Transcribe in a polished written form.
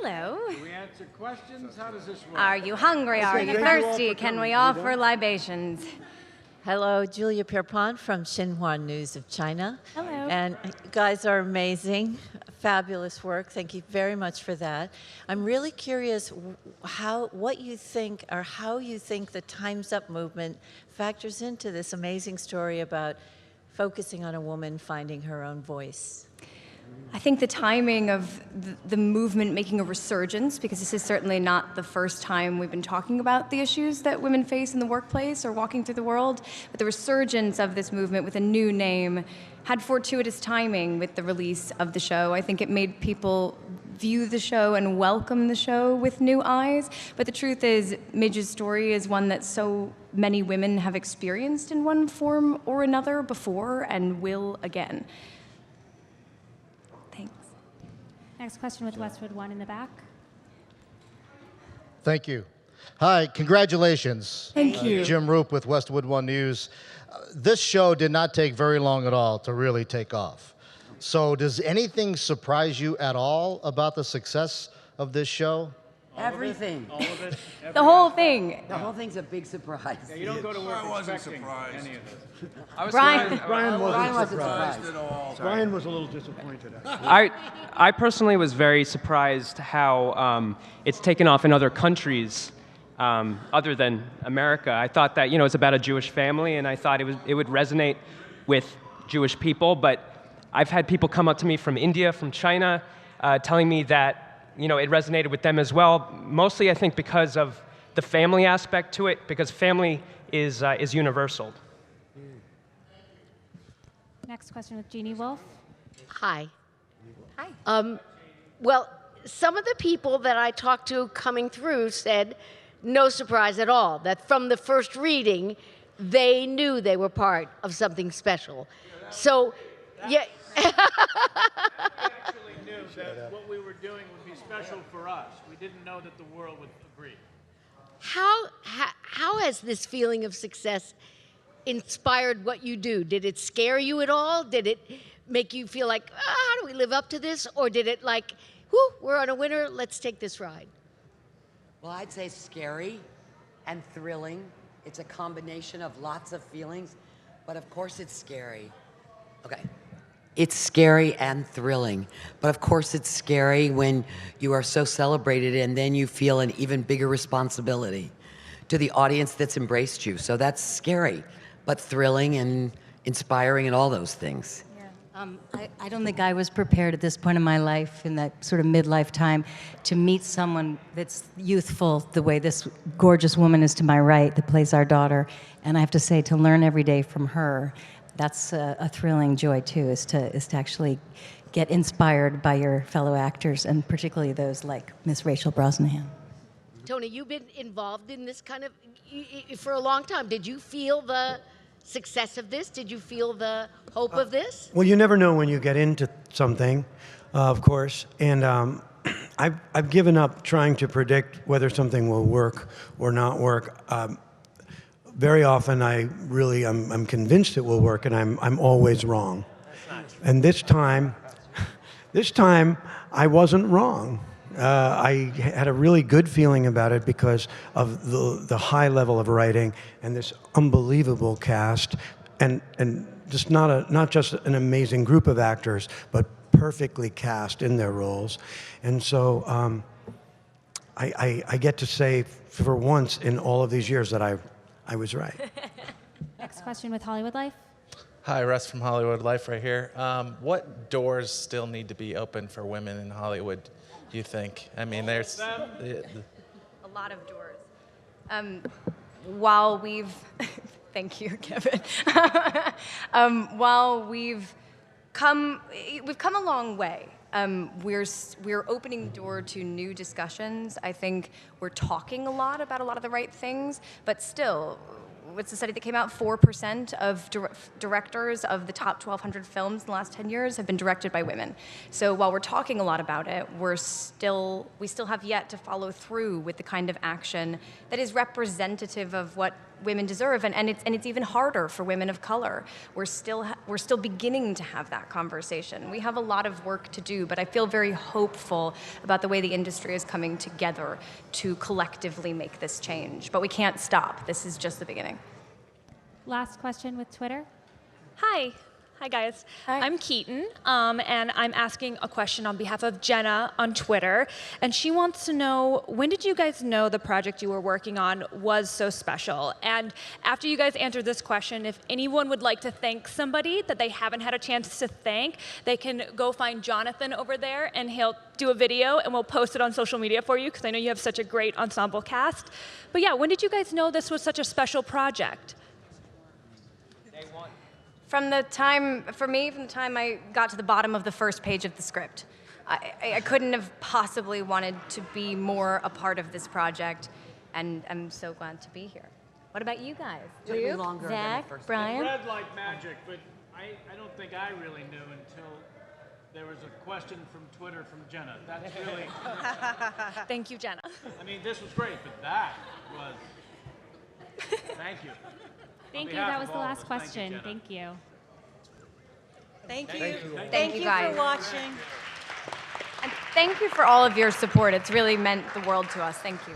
Hello. Do we answer questions? How does this work? Are you hungry? Are you thirsty? Can we offer libations? Hello, Julia Pierpont from Xinhua News of China. Hello. And you guys are amazing, fabulous work. Thank you very much for that. I'm really curious what you think or how you think the Time's Up movement factors into this amazing story about focusing on a woman finding her own voice. I think the timing of the movement making a resurgence, because this is certainly not the first time we've been talking about the issues that women face in the workplace or walking through the world, but the resurgence of this movement with a new name had fortuitous timing with the release of the show. I think it made people view the show and welcome the show with new eyes, but the truth is, Midge's story is one that so many women have experienced in one form or another before and will again. Next question with Westwood One in the back. Thank you. Hi, congratulations. Thank you. Jim Roop with Westwood One News. This show did not take very long at all to really take off. So does anything surprise you at all about the success of this show? Everything. All of it? The whole thing. The whole thing's a big surprise. Yeah, you don't go to work expecting surprised. any of this. Brian. Brian wasn't surprised. at all. Brian was a little disappointed. I personally was very surprised how it's taken off in other countries other than America. I thought that, it's about a Jewish family, and I thought it would resonate with Jewish people, but I've had people come up to me from India, from China, telling me that it resonated with them as well, mostly I think because of the family aspect to it, because family is universal. Next question with Jeannie Wolf. Hi. Hi. Well, some of the people that I talked to coming through said, no surprise at all, that from the first reading, they knew they were part of something special. So, yeah. Actually knew that what we were doing would be special for us. We didn't know that the world would agree. How has this feeling of success inspired what you do? Did it scare you at all? Did it make you feel like, how do we live up to this? Or did it like, whoo, we're on a winner, let's take this ride? Well, I'd say scary and thrilling. It's a combination of lots of feelings, but of course it's scary. Okay. It's scary and thrilling, but of course it's scary when you are so celebrated and then you feel an even bigger responsibility to the audience that's embraced you. So that's scary, but thrilling and inspiring and all those things. I don't think I was prepared at this point in my life, in that sort of midlife time, to meet someone that's youthful the way this gorgeous woman is to my right that plays our daughter. And I have to say, to learn every day from her, that's a thrilling joy too, is to actually get inspired by your fellow actors, and particularly those like Miss Rachel Brosnahan. Tony, you've been involved in this kind of, for a long time. Did you feel the success of this? Did you feel the hope of this? Well, you never know when you get into something, of course, and I've given up trying to predict whether something will work or not work. Very often, I'm convinced it will work, and I'm always wrong. And this time, I wasn't wrong. I had a really good feeling about it because of the high level of writing and this unbelievable cast, and just not just an amazing group of actors, but perfectly cast in their roles. And so I get to say, for once in all of these years, that I was right. Next question with Hollywood Life. Hi, Russ from Hollywood Life right here. What doors still need to be open for women in Hollywood, do you think? I mean, there's... A lot of doors. While we've... Thank you, Kevin. While we've come a long way. We're opening the door to new discussions. I think we're talking a lot about a lot of the right things, but still, what's the study that came out? 4% of directors of the top 1,200 films in the last 10 years have been directed by women. So while we're talking a lot about it, we still have yet to follow through with the kind of action that is representative of what women deserve, and it's even harder for women of color. We're still beginning to have that conversation. We have a lot of work to do, but I feel very hopeful about the way the industry is coming together to collectively make this change. But we can't stop. This is just the beginning. Last question with Twitter. Hi. Hi, guys. Hi. I'm Keaton, and I'm asking a question on behalf of Jenna on Twitter. And she wants to know, when did you guys know the project you were working on was so special? And after you guys answer this question, if anyone would like to thank somebody that they haven't had a chance to thank, they can go find Jonathan over there, and he'll do a video, and we'll post it on social media for you, because I know you have such a great ensemble cast. But yeah, when did you guys know this was such a special project? From the time I got to the bottom of the first page of the script. I couldn't have possibly wanted to be more a part of this project, and I'm so glad to be here. What about you guys? Took me Luke, longer than the Zach, first Brian? It read like magic, but I don't think I really knew until there was a question from Twitter from Jenna. That's really... Thank you, Jenna. I mean, this was great, but that was... Thank you. Thank On you. behalf That was of the all of last us, question. Thank you, Jenna. Thank you. Thank you. Thank you guys. for watching. And thank you for all of your support. It's really meant the world to us. Thank you.